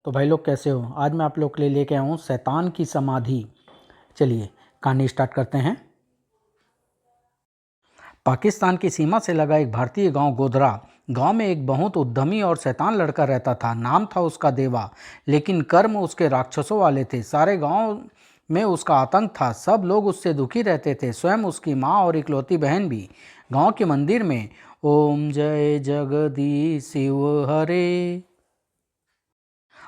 तो भाई लोग कैसे हो। आज मैं आप लोग के लिए लेके आया हूँ शैतान की समाधि। चलिए कहानी स्टार्ट करते हैं। पाकिस्तान की सीमा से लगा एक भारतीय गांव गोधरा। गांव में एक बहुत उद्यमी और शैतान लड़का रहता था। नाम था उसका देवा, लेकिन कर्म उसके राक्षसों वाले थे। सारे गांव में उसका आतंक था। सब लोग उससे दुखी रहते थे, स्वयं उसकी माँ और इकलौती बहन भी। गांव के मंदिर में ओम जय जगदीश शिव हरे।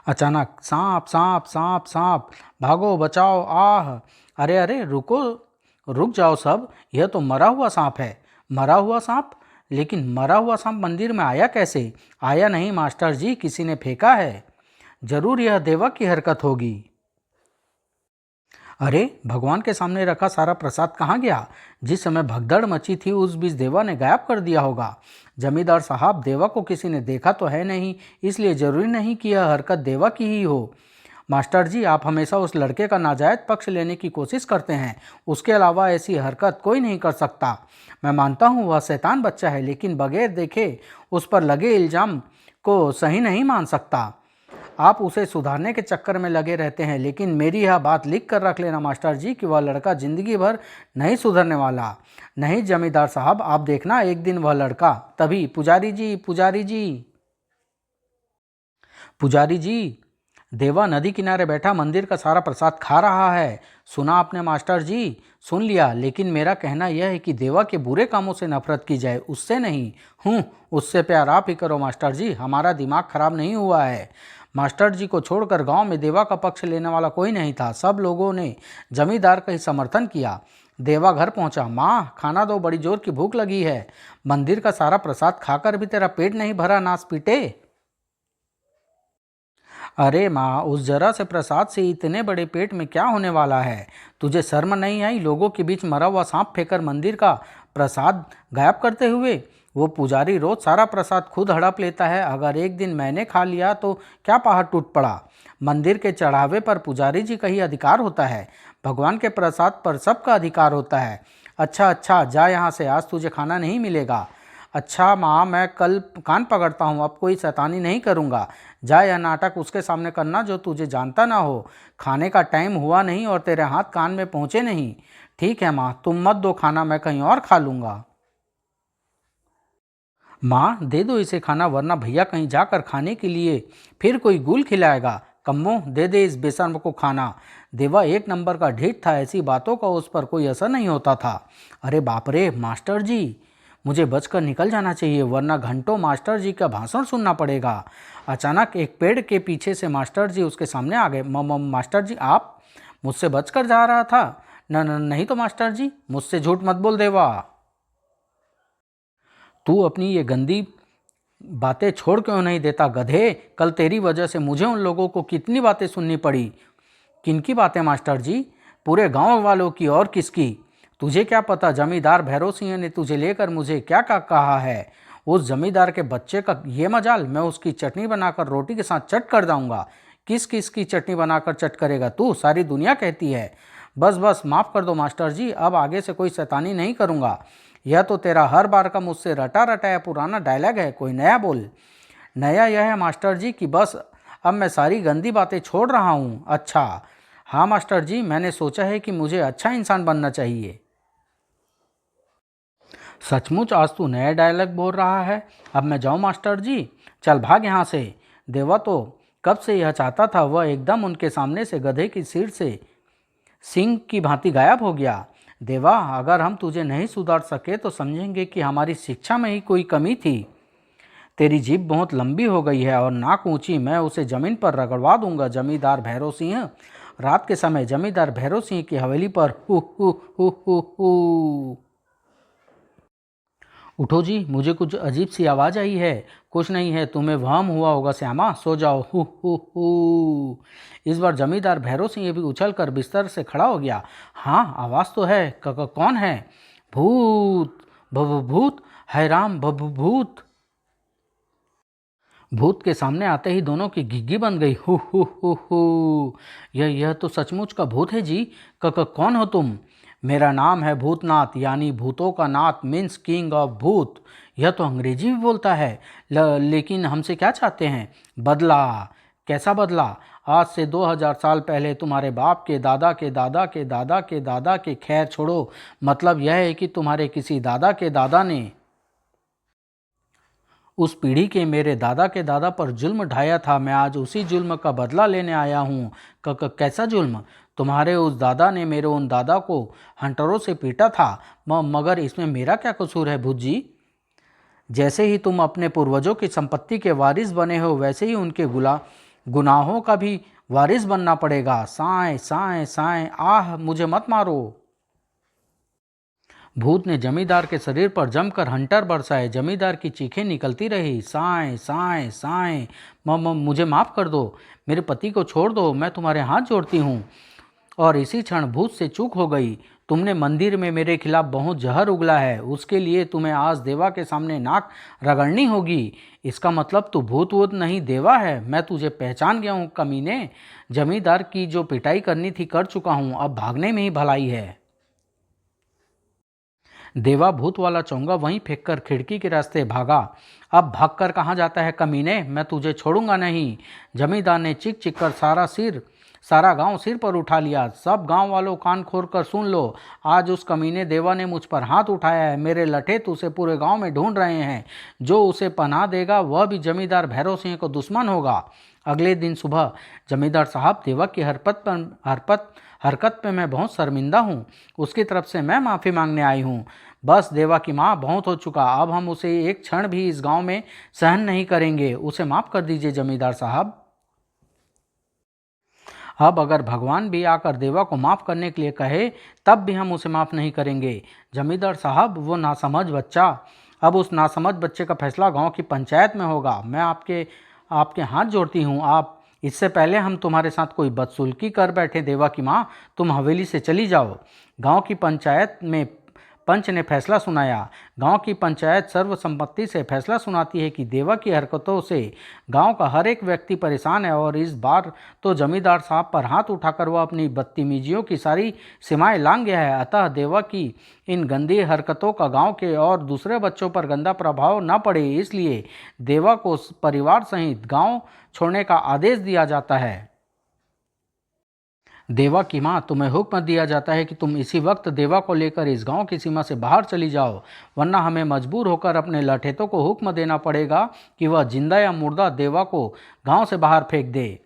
अचानक सांप सांप सांप सांप, भागो बचाओ आह। अरे अरे रुको, रुक जाओ सब, यह तो मरा हुआ सांप है। मरा हुआ सांप? लेकिन मरा हुआ सांप मंदिर में आया कैसे? आया नहीं मास्टर जी, किसी ने फेंका है। जरूर यह देवा की हरकत होगी। अरे भगवान के सामने रखा सारा प्रसाद कहाँ गया? जिस समय भगदड़ मची थी उस बीच देवा ने गायब कर दिया होगा। जमींदार साहब, देवा को किसी ने देखा तो है नहीं, इसलिए जरूरी नहीं कि यह हरकत देवा की ही हो। मास्टर जी, आप हमेशा उस लड़के का नाजायज पक्ष लेने की कोशिश करते हैं। उसके अलावा ऐसी हरकत कोई नहीं कर सकता। मैं मानता हूँ वह शैतान बच्चा है, लेकिन बगैर देखे उस पर लगे इल्जाम को सही नहीं मान सकता। आप उसे सुधारने के चक्कर में लगे रहते हैं, लेकिन मेरी यह बात लिख कर रख लेना मास्टर जी कि वह लड़का जिंदगी भर नहीं सुधरने वाला। नहीं जमींदार साहब, आप देखना एक दिन वह लड़का। तभी पुजारी जी, पुजारी जी, पुजारी जी, देवा नदी किनारे बैठा मंदिर का सारा प्रसाद खा रहा है। सुना आपने मास्टर जी? सुन लिया, लेकिन मेरा कहना यह है कि देवा के बुरे कामों से नफरत की जाए, उससे नहीं। उससे प्यार आप ही करो मास्टर जी, हमारा दिमाग खराब नहीं हुआ है। मास्टर जी को छोड़कर गांव में देवा का पक्ष लेने वाला कोई नहीं था। सब लोगों ने जमींदार का ही समर्थन किया। देवा घर पहुंचा। माँ खाना दो, बड़ी जोर की भूख लगी है। मंदिर का सारा प्रसाद खाकर भी तेरा पेट नहीं भरा, नास पीटे। अरे माँ, उस जरा से प्रसाद से इतने बड़े पेट में क्या होने वाला है? तुझे शर्म नहीं आई लोगों के बीच मरा हुआ सांप फेंकर मंदिर का प्रसाद गायब करते हुए? वो पुजारी रोज सारा प्रसाद खुद हड़प लेता है। अगर एक दिन मैंने खा लिया तो क्या पहाड़ टूट पड़ा? मंदिर के चढ़ावे पर पुजारी जी का ही अधिकार होता है। भगवान के प्रसाद पर सबका अधिकार होता है। अच्छा अच्छा, जा यहाँ से, आज तुझे खाना नहीं मिलेगा। अच्छा माँ, मैं कल कान पकड़ता हूँ, अब कोई शैतानी नहीं करूँगा। जा, यह नाटक उसके सामने करना जो तुझे जानता ना हो। खाने का टाइम हुआ नहीं और तेरे हाथ कान में पहुँचे नहीं। ठीक है माँ, तुम मत दो खाना, मैं कहीं और खा लूँगा। माँ दे दो इसे खाना, वरना भैया कहीं जाकर खाने के लिए फिर कोई गुल खिलाएगा। कम्मो दे दे इस बेशर्म को खाना। देवा एक नंबर का ढीठ था, ऐसी बातों का उस पर कोई असर नहीं होता था। अरे बाप रे मास्टर जी, मुझे बचकर निकल जाना चाहिए, वरना घंटों मास्टर जी का भाषण सुनना पड़ेगा। अचानक एक पेड़ के पीछे से मास्टर जी उसके सामने आ गए। मास्टर जी, आप मुझसे बचकर जा रहा था? न नहीं तो मास्टर जी, मुझसे झूठ मत बोल देवा। तू अपनी ये गंदी बातें छोड़ क्यों नहीं देता गधे? कल तेरी वजह से मुझे उन लोगों को कितनी बातें सुननी पड़ी। किनकी बातें मास्टर जी? पूरे गांव वालों की, और किसकी? तुझे क्या पता जमींदार भैरव सिंह ने तुझे लेकर मुझे क्या क्या कहा है। उस जमींदार के बच्चे का ये मजाल, मैं उसकी चटनी बनाकर रोटी के साथ चट कर दूंगा। किस किस की चटनी बनाकर चट करेगा तू? सारी दुनिया कहती है। बस बस, माफ़ कर दो मास्टर जी, अब आगे से कोई शैतानी नहीं करूँगा। यह तो तेरा हर बार का मुझसे रटा रटाया पुराना डायलॉग है, कोई नया बोल। नया यह है मास्टर जी कि बस अब मैं सारी गंदी बातें छोड़ रहा हूँ। अच्छा हाँ मास्टर जी, मैंने सोचा है कि मुझे अच्छा इंसान बनना चाहिए। सचमुच आज तू नया डायलॉग बोल रहा है? अब मैं जाऊँ मास्टर जी? चल भाग यहाँ से। देवा तो कब से यह चाहता था। वह एकदम उनके सामने से गधे की सिर से सिंह की भांति गायब हो गया। देवा, अगर हम तुझे नहीं सुधार सके तो समझेंगे कि हमारी शिक्षा में ही कोई कमी थी। तेरी जीभ बहुत लंबी हो गई है और नाक ऊंची, मैं उसे जमीन पर रगड़वा दूंगा। जमींदार भैरव सिंह, रात के समय जमींदार भैरव सिंह की हवेली पर who who who who who. उठो जी, मुझे कुछ अजीब सी आवाज़ आई है। कुछ नहीं है, तुम्हें वहम हुआ होगा श्यामा, सो जाओ। Who who who. इस बार जमींदार भैरव सिंह भी उछल कर बिस्तर से खड़ा हो गया। हाँ आवाज़ तो है, कौन है? भूत, भूत है राम, भूत। भूत के सामने आते ही दोनों की घिघी बन गई। हु यह तो सचमुच का भूत है जी। कौन हो तुम? मेरा नाम है भूतनाथ, यानी भूतों का नाथ, मीन्स किंग ऑफ भूत। यह तो अंग्रेजी भी बोलता है। लेकिन हमसे क्या चाहते हैं? बदला। कैसा बदला? आज से 2000 साल पहले तुम्हारे बाप के दादा के दादा के दादा के दादा के, खैर छोड़ो, मतलब यह है कि तुम्हारे किसी दादा के दादा ने उस पीढ़ी के मेरे दादा के दादा पर जुल्म ढाया था। मैं आज उसी जुल्म का बदला लेने आया हूँ। कैसा जुल्म? तुम्हारे उस दादा ने मेरे उन दादा को हंटरों से पीटा था। मगर इसमें मेरा क्या कसूर है भूत जी? जैसे ही तुम अपने पूर्वजों की संपत्ति के वारिस बने हो, वैसे ही उनके गुनाहों का भी वारिस बनना पड़ेगा। साएं साएं साएं, आह मुझे मत मारो। भूत ने जमींदार के शरीर पर जमकर हंटर बरसाए। जमींदार की चीखें निकलती रही, साएं साएं साएं। मुझे माफ़ कर दो, मेरे पति को छोड़ दो, मैं तुम्हारे हाथ जोड़ती हूँ। और इसी क्षण भूत से चूक हो गई। तुमने मंदिर में मेरे खिलाफ बहुत जहर उगला है, उसके लिए तुम्हें आज देवा के सामने नाक रगड़नी होगी। इसका मतलब तू भूत वूत नहीं, देवा है। मैं तुझे पहचान गया हूँ कमीने। जमींदार की जो पिटाई करनी थी कर चुका हूँ, अब भागने में ही भलाई है। देवा भूत वाला चोंगा वहीं फेंककर खिड़की के रास्ते भागा। अब भागकर कहाँ जाता है कमीने, मैं तुझे छोड़ूंगा नहीं। जमींदार ने चीख चीख कर सारा गांव सिर पर उठा लिया। सब गांव वालों कान खोल कर सुन लो, आज उस कमीने देवा ने मुझ पर हाथ उठाया है। मेरे लठेत उसे पूरे गांव में ढूंढ रहे हैं। जो उसे पनाह देगा वह भी जमींदार भैरव सिंह को दुश्मन होगा। अगले दिन सुबह, जमींदार साहब, देवा की हरकत पे मैं बहुत शर्मिंदा हूँ। उसकी तरफ से मैं माफ़ी मांगने आई हूँ। बस देवा की माँ, बहुत हो चुका, अब हम उसे एक क्षण भी इस गांव में सहन नहीं करेंगे। उसे माफ़ कर दीजिए जमींदार साहब। अब अगर भगवान भी आकर देवा को माफ़ करने के लिए कहे तब भी हम उसे माफ़ नहीं करेंगे। जमींदार साहब, वो नासमझ बच्चा, अब उस नासमझ बच्चे का फैसला गांव की पंचायत में होगा। मैं आपके हाथ जोड़ती हूँ। आप इससे पहले हम तुम्हारे साथ कोई बदसुल्की कर बैठे देवा की माँ, तुम हवेली से चली जाओ। गांव की पंचायत में पंच ने फैसला सुनाया। गांव की पंचायत सर्वसम्मति से फैसला सुनाती है कि देवा की हरकतों से गांव का हर एक व्यक्ति परेशान है और इस बार तो जमींदार साहब पर हाथ उठाकर वह अपनी बदतमीजियों की सारी सीमाएं लांघ गया है। अतः देवा की इन गंदी हरकतों का गांव के और दूसरे बच्चों पर गंदा प्रभाव न पड़े, इसलिए देवा को परिवार सहित गाँव छोड़ने का आदेश दिया जाता है। देवा की माँ, तुम्हें हुक्म दिया जाता है कि तुम इसी वक्त देवा को लेकर इस गांव की सीमा से बाहर चली जाओ, वरना हमें मजबूर होकर अपने लठेतों को हुक्म देना पड़ेगा कि वह जिंदा या मुर्दा देवा को गांव से बाहर फेंक दे।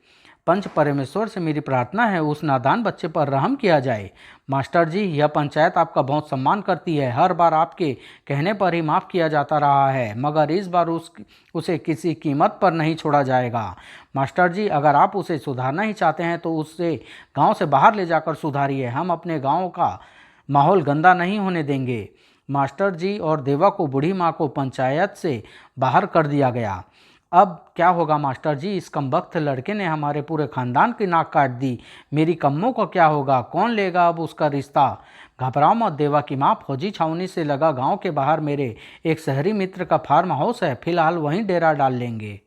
पंच परमेश्वर से मेरी प्रार्थना है, उस नादान बच्चे पर रहम किया जाए। मास्टर जी, यह पंचायत आपका बहुत सम्मान करती है। हर बार आपके कहने पर ही माफ़ किया जाता रहा है, मगर इस बार उसे किसी कीमत पर नहीं छोड़ा जाएगा। मास्टर जी, अगर आप उसे सुधारना ही चाहते हैं तो उससे गांव से बाहर ले जाकर सुधारिए। हम अपने गांव का माहौल गंदा नहीं होने देंगे। मास्टर जी और देवा को बूढ़ी माँ को पंचायत से बाहर कर दिया गया। अब क्या होगा मास्टर जी? इस कमबख्त लड़के ने हमारे पूरे खानदान की नाक काट दी। मेरी कम्मों को क्या होगा? कौन लेगा अब उसका रिश्ता? घबराओ मत देवा की माँ, फौजी छावनी से लगा गांव के बाहर मेरे एक शहरी मित्र का फार्म हाउस है, फिलहाल वहीं डेरा डाल लेंगे।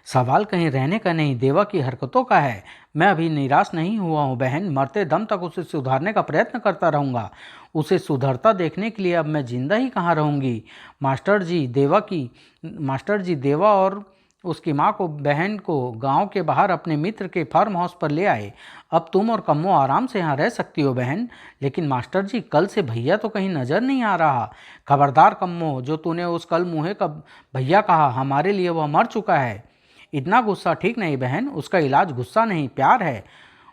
सवाल कहीं रहने का नहीं, देवा की हरकतों का है। मैं अभी निराश नहीं हुआ हूँ बहन, मरते दम तक उसे सुधारने का प्रयत्न करता रहूँगा। उसे सुधरता देखने के लिए अब मैं जिंदा ही कहाँ रहूँगी। मास्टर जी, देवा और उसकी माँ को, बहन को गांव के बाहर अपने मित्र के फार्म हाउस पर ले आए। अब तुम और कम्मो आराम से यहाँ रह सकती हो बहन। लेकिन मास्टर जी, कल से भैया तो कहीं नज़र नहीं आ रहा। खबरदार कम्मो, जो तूने उस कल मुँहे का भैया कहा, हमारे लिए वह मर चुका है। इतना गुस्सा ठीक नहीं बहन, उसका इलाज गुस्सा नहीं प्यार है।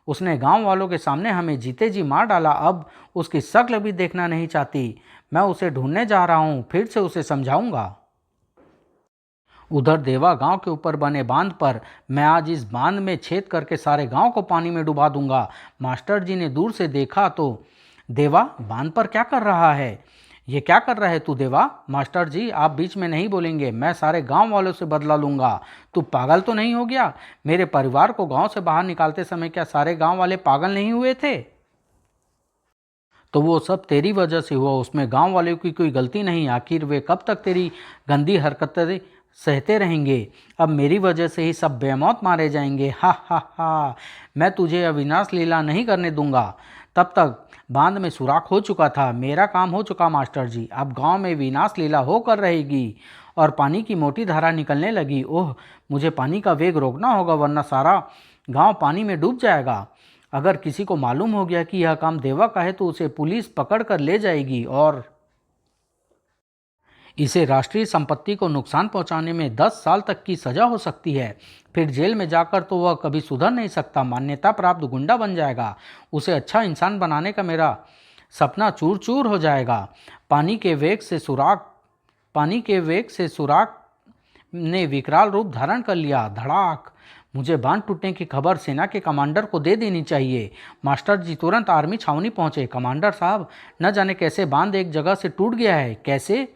उसने गांव वालों के सामने हमें जीते जी मार डाला, अब उसकी शक्ल भी देखना नहीं चाहती। मैं उसे ढूंढने जा रहा हूँ, फिर से उसे समझाऊंगा। उधर देवा गांव के ऊपर बने बांध पर, मैं आज इस बांध में छेद करके सारे गांव को पानी में डुबा दूंगा। मास्टर जी ने दूर से देखा तो, देवा बांध पर क्या कर रहा है? ये क्या कर रहा है तू देवा? मास्टर जी, आप बीच में नहीं बोलेंगे, मैं सारे गांव वालों से बदला लूंगा। तू पागल तो नहीं हो गया? मेरे परिवार को गांव से बाहर निकालते समय क्या सारे गांव वाले पागल नहीं हुए थे? तो वो सब तेरी वजह से हुआ, उसमें गांव वालों की कोई गलती नहीं। आखिर वे कब तक तेरी गंदी हरकतें सहते रहेंगे? अब मेरी वजह से ही सब बेमौत मारे जाएंगे। हा हा हा, मैं तुझे अविनाश लीला नहीं करने दूंगा। तब तक बांध में सुराख हो चुका था। मेरा काम हो चुका मास्टर जी, अब गांव में विनाश लीला होकर रहेगी और पानी की मोटी धारा निकलने लगी। ओह, मुझे पानी का वेग रोकना होगा वरना सारा गांव पानी में डूब जाएगा। अगर किसी को मालूम हो गया कि यह काम देवा का है तो उसे पुलिस पकड़ कर ले जाएगी और इसे राष्ट्रीय संपत्ति को नुकसान पहुंचाने में 10 साल तक की सजा हो सकती है। फिर जेल में जाकर तो वह कभी सुधर नहीं सकता, मान्यता प्राप्त गुंडा बन जाएगा। उसे अच्छा इंसान बनाने का मेरा सपना चूर चूर हो जाएगा। पानी के वेग से सुराग ने विकराल रूप धारण कर लिया। धड़ाक। मुझे बांध टूटने की खबर सेना के कमांडर को दे देनी चाहिए। मास्टर जी तुरंत आर्मी छावनी पहुंचे। कमांडर साहब, न जाने कैसे बांध एक जगह से टूट गया है। कैसे,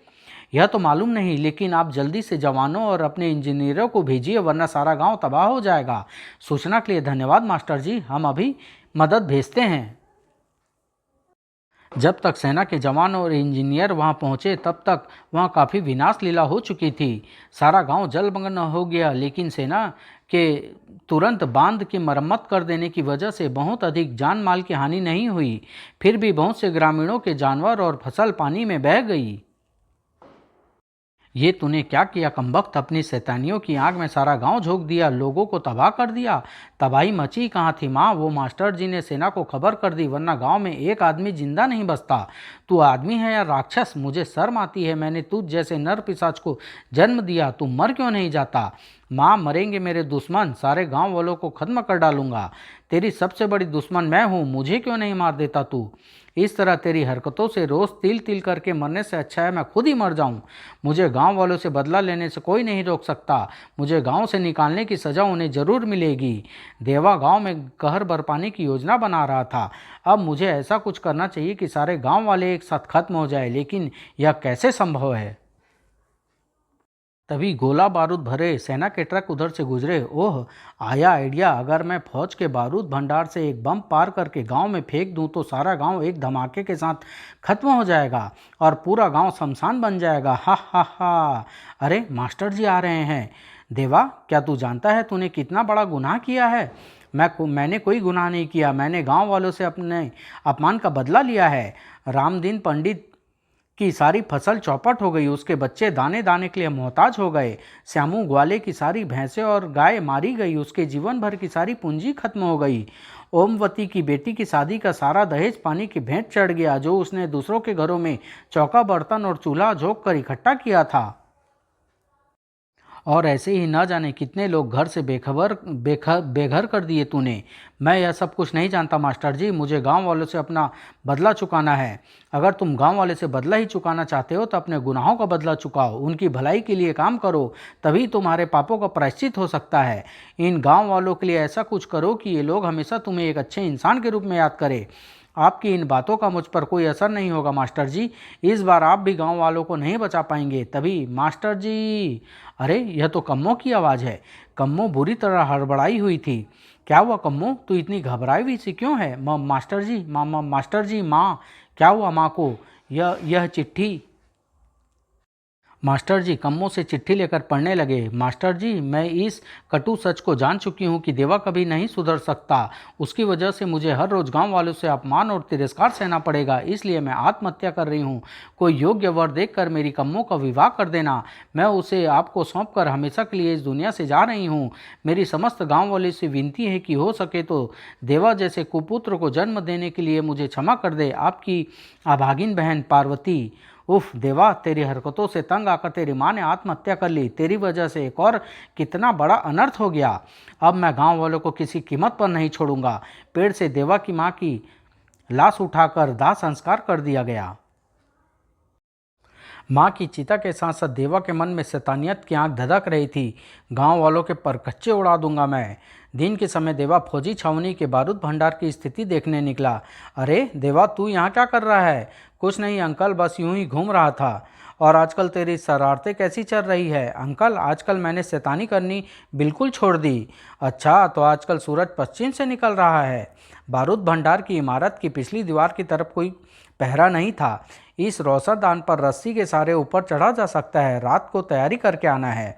यह तो मालूम नहीं, लेकिन आप जल्दी से जवानों और अपने इंजीनियरों को भेजिए वरना सारा गांव तबाह हो जाएगा। सूचना के लिए धन्यवाद मास्टर जी, हम अभी मदद भेजते हैं। जब तक सेना के जवान और इंजीनियर वहां पहुंचे तब तक वहां काफ़ी विनाश लीला हो चुकी थी। सारा गांव जलमग्न हो गया, लेकिन सेना के तुरंत बांध की मरम्मत कर देने की वजह से बहुत अधिक जान माल की हानि नहीं हुई। फिर भी बहुत से ग्रामीणों के जानवर और फसल पानी में बह गई। ये तूने क्या किया कमबख्त, अपनी शैतानियों की आग में सारा गांव झोंक दिया, लोगों को तबाह कर दिया। तबाही मची कहाँ थी माँ, वो मास्टर जी ने सेना को खबर कर दी वरना गांव में एक आदमी जिंदा नहीं बचता। तू आदमी है या राक्षस, मुझे शर्म आती है। मैंने तुझ जैसे नर पिशाच को जन्म दिया, तू मर क्यों नहीं जाता। माँ, मरेंगे मेरे दुश्मन, सारे गांव वालों को खत्म कर डालूंगा। तेरी सबसे बड़ी दुश्मन मैं हूँ, मुझे क्यों नहीं मार देता तू। इस तरह तेरी हरकतों से रोज तिल तिल करके मरने से अच्छा है मैं खुद ही मर जाऊं। मुझे गांव वालों से बदला लेने से कोई नहीं रोक सकता। मुझे गांव से निकालने की सजा उन्हें जरूर मिलेगी। देवा गांव में कहर बरपाने की योजना बना रहा था। अब मुझे ऐसा कुछ करना चाहिए कि सारे गांव वाले एक साथ खत्म हो जाए, लेकिन यह कैसे संभव है। तभी गोला बारूद भरे सेना के ट्रक उधर से गुजरे। ओह, आया आइडिया, अगर मैं फौज के बारूद भंडार से एक बम पार करके गांव में फेंक दूं तो सारा गांव एक धमाके के साथ खत्म हो जाएगा और पूरा गांव शमशान बन जाएगा। हा हा हा। अरे मास्टर जी आ रहे हैं। देवा, क्या तू जानता है तूने कितना बड़ा गुनाह किया है। मैंने कोई गुनाह नहीं किया, मैंने गांव वालों से अपने अपमान का बदला लिया है। रामदीन पंडित की सारी फसल चौपट हो गई, उसके बच्चे दाने दाने के लिए मोहताज हो गए। श्यामू ग्वाले की सारी भैंसें और गाय मारी गई, उसके जीवन भर की सारी पूंजी खत्म हो गई। ओमवती की बेटी की शादी का सारा दहेज पानी की भेंट चढ़ गया, जो उसने दूसरों के घरों में चौका बर्तन और चूल्हा झोंक कर इकट्ठा किया था। और ऐसे ही न जाने कितने लोग घर से बेघर कर दिए तूने। मैं यह सब कुछ नहीं जानता मास्टर जी, मुझे गांव वालों से अपना बदला चुकाना है। अगर तुम गांव वाले से बदला ही चुकाना चाहते हो तो अपने गुनाहों का बदला चुकाओ, उनकी भलाई के लिए काम करो, तभी तुम्हारे पापों का प्रायश्चित हो सकता है। इन गाँव वालों के लिए ऐसा कुछ करो कि ये लोग हमेशा तुम्हें एक अच्छे इंसान के रूप में याद करें। आपकी इन बातों का मुझ पर कोई असर नहीं होगा मास्टर जी, इस बार आप भी गांव वालों को नहीं बचा पाएंगे। तभी मास्टर जी, अरे यह तो कम्मो की आवाज़ है। कम्मो बुरी तरह हड़बड़ाई हुई थी। क्या हुआ कम्मो, तू इतनी घबराई हुई सी क्यों है। मास्टर जी, मास्टर जी, माँ, क्या हुआ माँ को। यह चिट्ठी। मास्टर जी कम्मों से चिट्ठी लेकर पढ़ने लगे। मास्टर जी, मैं इस कटु सच को जान चुकी हूँ कि देवा कभी नहीं सुधर सकता। उसकी वजह से मुझे हर रोज गांव वालों से अपमान और तिरस्कार सहना पड़ेगा, इसलिए मैं आत्महत्या कर रही हूँ। कोई योग्य वर देखकर मेरी कम्मों का विवाह कर देना। मैं उसे आपको सौंप कर हमेशा के लिए इस दुनिया से जा रही हूँ। मेरी समस्त गाँव वाले से विनती है कि हो सके तो देवा जैसे कुपुत्र को जन्म देने के लिए मुझे क्षमा कर दे। आपकी अभागिन बहन पार्वती। उफ देवा, तेरी हरकतों से तंग आकर तेरी माँ ने आत्महत्या कर ली। तेरी वजह से एक और कितना बड़ा अनर्थ हो गया। अब मैं गांव वालों को किसी कीमत पर नहीं छोड़ूंगा। पेड़ से देवा की माँ की लाश उठाकर दाह संस्कार कर दिया गया। माँ की चिता के साथ साथ देवा के मन में शैतानियत की आंख धधक रही थी। गांव वालों के परकच्चे उड़ा दूंगा मैं। दिन के समय देवा फौजी छावनी के बारूद भंडार की स्थिति देखने निकला। अरे देवा, तू यहाँ क्या कर रहा है। कुछ नहीं अंकल, बस यूं ही घूम रहा था। और आजकल तेरी शरारतें कैसी चल रही है। अंकल, आजकल मैंने शैतानी करनी बिल्कुल छोड़ दी। अच्छा, तो आजकल सूरज पश्चिम से निकल रहा है। बारूद भंडार की इमारत की पिछली दीवार की तरफ कोई पहरा नहीं था। इस रोशनदान पर रस्सी के सहारे ऊपर चढ़ा जा सकता है। रात को तैयारी करके आना है।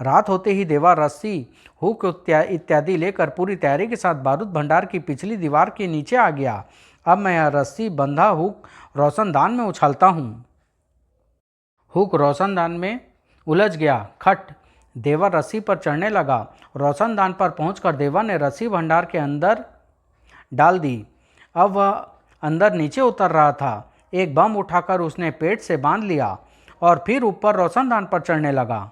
रात होते ही देवा रस्सी, हुक इत्यादि लेकर पूरी तैयारी के साथ बारूद भंडार की पिछली दीवार के नीचे आ गया। अब मैं यह रस्सी बंधा हुक रोशनदान में उछालता हूँ। हुक रोशनदान में उलझ गया। खट, देवा रस्सी पर चढ़ने लगा। रोशनदान पर पहुंचकर देवा ने रस्सी भंडार के अंदर डाल दी। अब वह अंदर नीचे उतर रहा था। एक बम उठाकर उसने पेट से बांध लिया और फिर ऊपर रोशनदान पर चढ़ने लगा।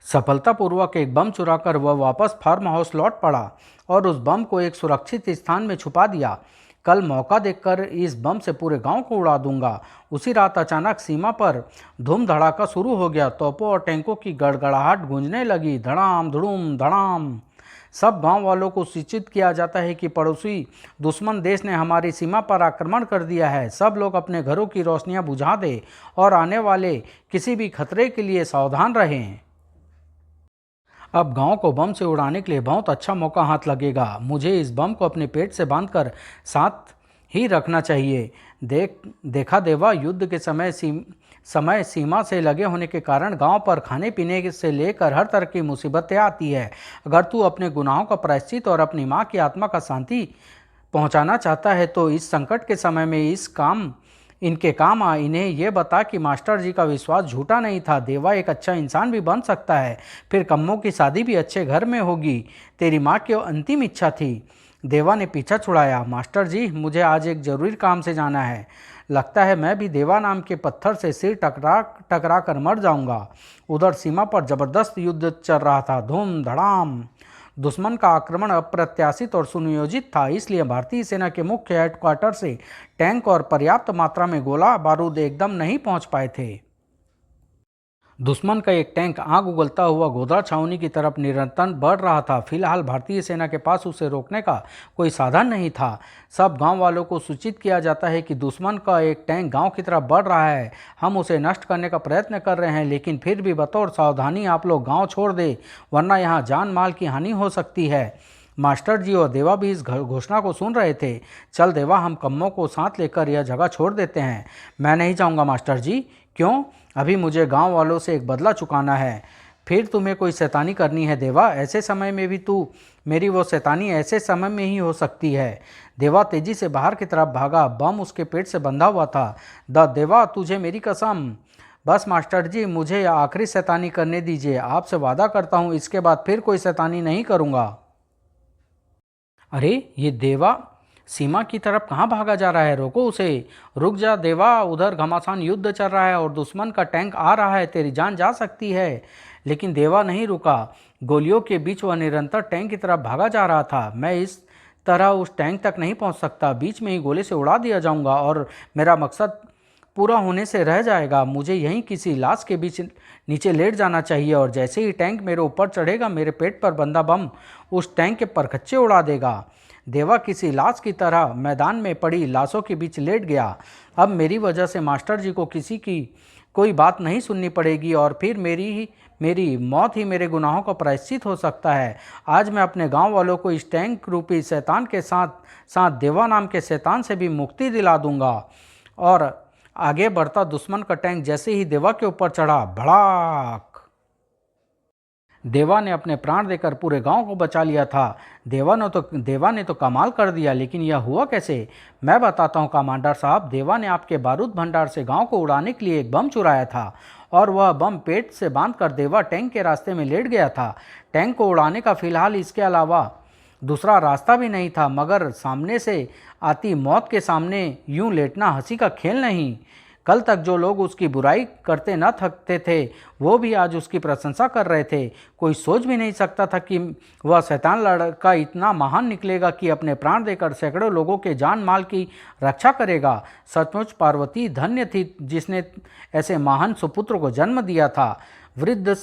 सफलतापूर्वक एक बम चुराकर वह वापस फार्म हाउस लौट पड़ा और उस बम को एक सुरक्षित स्थान में छुपा दिया। कल मौका देखकर इस बम से पूरे गांव को उड़ा दूंगा। उसी रात अचानक सीमा पर धूम धड़ाका शुरू हो गया। तोपों और टैंकों की गड़गड़ाहट गूंजने लगी। धड़ाम धड़ूम धड़ाम। सब गांव वालों को सूचित किया जाता है कि पड़ोसी दुश्मन देश ने हमारी सीमा पर आक्रमण कर दिया है। सब लोग अपने घरों की रोशनियां बुझा दें और आने वाले किसी भी खतरे के लिए सावधान रहें। अब गांव को बम से उड़ाने के लिए बहुत अच्छा मौका हाथ लगेगा। मुझे इस बम को अपने पेट से बांधकर साथ ही रखना चाहिए। देखा देवा, युद्ध के समय सीमा से लगे होने के कारण गांव पर खाने पीने से लेकर हर तरह की मुसीबतें आती है। अगर तू अपने गुनाहों का प्रायश्चित और अपनी माँ की आत्मा का शांति पहुंचाना चाहता है तो इस संकट के समय में इनके काम आ। इन्हें यह बता कि मास्टर जी का विश्वास झूठा नहीं था। देवा एक अच्छा इंसान भी बन सकता है। फिर कम्मों की शादी भी अच्छे घर में होगी। तेरी माँ की अंतिम इच्छा थी। देवा ने पीछा छुड़ाया। मास्टर जी, मुझे आज एक जरूरी काम से जाना है। लगता है मैं भी देवा नाम के पत्थर से सिर टकरा कर मर जाऊंगा। उधर सीमा पर जबरदस्त युद्ध चल रहा था। धूम धड़ाम। दुश्मन का आक्रमण अप्रत्याशित और सुनियोजित था, इसलिए भारतीय सेना के मुख्य हेडक्वार्टर से टैंक और पर्याप्त मात्रा में गोला बारूद एकदम नहीं पहुंच पाए थे। दुश्मन का एक टैंक आग उगलता हुआ गोधरा छावनी की तरफ निरंतर बढ़ रहा था। फिलहाल भारतीय सेना के पास उसे रोकने का कोई साधन नहीं था। सब गांव वालों को सूचित किया जाता है कि दुश्मन का एक टैंक गांव की तरफ बढ़ रहा है। हम उसे नष्ट करने का प्रयत्न कर रहे हैं, लेकिन फिर भी बतौर सावधानी आप लोग गाँव छोड़ दें, वरना यहाँ जान माल की हानि हो सकती है। मास्टर जी और देवा भी इस घोषणा को सुन रहे थे। चल देवा, हम कम्मों को साथ लेकर यह जगह छोड़ देते हैं। मैं नहीं चाहूँगा मास्टर जी। क्यों? अभी मुझे गांव वालों से एक बदला चुकाना है। फिर तुम्हें कोई शैतानी करनी है देवा। ऐसे समय में भी तू मेरी वो शैतानी ऐसे समय में ही हो सकती है। देवा तेजी से बाहर की तरफ भागा। बम उसके पेट से बंधा हुआ था। देवा, तुझे मेरी कसम। बस मास्टर जी, मुझे आखिरी शैतानी करने दीजिए। आपसे वादा करता हूँ इसके बाद फिर कोई शैतानी नहीं करूँगा। अरे, ये देवा सीमा की तरफ कहाँ भागा जा रहा है? रोको उसे। रुक जा देवा, उधर घमासान युद्ध चल रहा है और दुश्मन का टैंक आ रहा है। तेरी जान जा सकती है। लेकिन देवा नहीं रुका। गोलियों के बीच वह निरंतर टैंक की तरफ भागा जा रहा था। मैं इस तरह उस टैंक तक नहीं पहुंच सकता। बीच में ही गोले से उड़ा दिया जाऊंगा और मेरा मकसद पूरा होने से रह जाएगा। मुझे यहीं किसी लाश के बीच नीचे लेट जाना चाहिए और जैसे ही टैंक मेरे ऊपर चढ़ेगा, मेरे पेट पर बंधा बम उस टैंक के परखच्चे उड़ा देगा। देवा किसी लाश की तरह मैदान में पड़ी लाशों के बीच लेट गया। अब मेरी वजह से मास्टर जी को किसी की कोई बात नहीं सुननी पड़ेगी और फिर मेरी मौत ही मेरे गुनाहों का प्रायश्चित हो सकता है। आज मैं अपने गांव वालों को इस टैंक रूपी शैतान के साथ साथ देवा नाम के शैतान से भी मुक्ति दिला दूंगा। और आगे बढ़ता दुश्मन का टैंक जैसे ही देवा के ऊपर चढ़ा, भड़ाक। देवा ने अपने प्राण देकर पूरे गांव को बचा लिया था। देवा ने तो कमाल कर दिया। लेकिन यह हुआ कैसे? मैं बताता हूं कमांडर साहब। देवा ने आपके बारूद भंडार से गांव को उड़ाने के लिए एक बम चुराया था और वह बम पेट से बांधकर देवा टैंक के रास्ते में लेट गया था। टैंक को उड़ाने का फिलहाल इसके अलावा दूसरा रास्ता भी नहीं था, मगर सामने से आती मौत के सामने यूं लेटना हंसी का खेल नहीं। कल तक जो लोग उसकी बुराई करते न थकते थे, वो भी आज उसकी प्रशंसा कर रहे थे। कोई सोच भी नहीं सकता था कि वह शैतान लड़का इतना महान निकलेगा कि अपने प्राण देकर सैकड़ों लोगों के जान माल की रक्षा करेगा। सचमुच पार्वती धन्य थी जिसने ऐसे महान सुपुत्र को जन्म दिया था। वृद्ध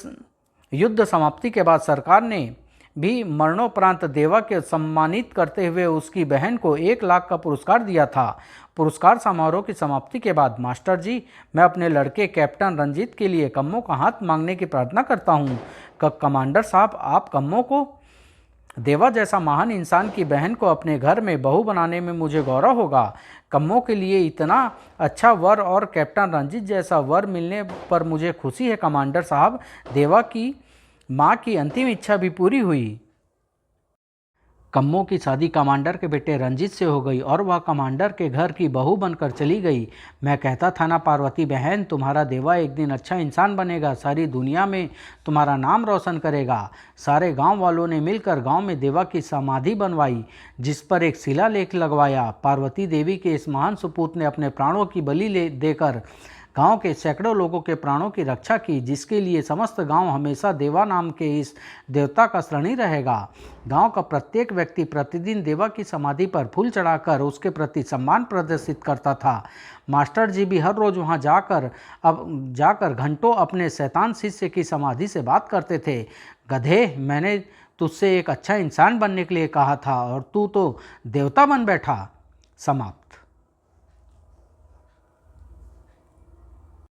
युद्ध समाप्ति के बाद सरकार ने भी मरणोपरांत देवा के सम्मानित करते हुए उसकी बहन को 1 लाख का पुरस्कार दिया था। पुरस्कार समारोह की समाप्ति के बाद, मास्टर जी, मैं अपने लड़के कैप्टन रंजीत के लिए कम्मों का हाथ मांगने की प्रार्थना करता हूँ। कमांडर साहब, आप कम्मों को? देवा जैसा महान इंसान की बहन को अपने घर में बहू बनाने में मुझे गौरव होगा। कम्मों के लिए इतना अच्छा वर और कैप्टन रंजीत जैसा वर मिलने पर मुझे खुशी है कमांडर साहब। देवा की माँ की अंतिम इच्छा भी पूरी हुई। कम्मो की शादी कमांडर के बेटे रंजीत से हो गई और वह कमांडर के घर की बहू बनकर चली गई। मैं कहता था ना पार्वती बहन, तुम्हारा देवा एक दिन अच्छा इंसान बनेगा, सारी दुनिया में तुम्हारा नाम रोशन करेगा। सारे गांव वालों ने मिलकर गांव में देवा की समाधि बनवाई, जिस पर एक शिलालेख लगवाया। पार्वती देवी के इस महान सुपूत ने अपने प्राणों की बलि देकर गांव के सैकड़ों लोगों के प्राणों की रक्षा की, जिसके लिए समस्त गांव हमेशा देवा नाम के इस देवता का ऋणी रहेगा। गांव का प्रत्येक व्यक्ति प्रतिदिन देवा की समाधि पर फूल चढ़ाकर उसके प्रति सम्मान प्रदर्शित करता था। मास्टर जी भी हर रोज वहां जाकर घंटों अपने शैतान शिष्य की समाधि से बात करते थे। गधे, मैंने तुझसे एक अच्छा इंसान बनने के लिए कहा था और तू तो देवता बन बैठा। समाप्त।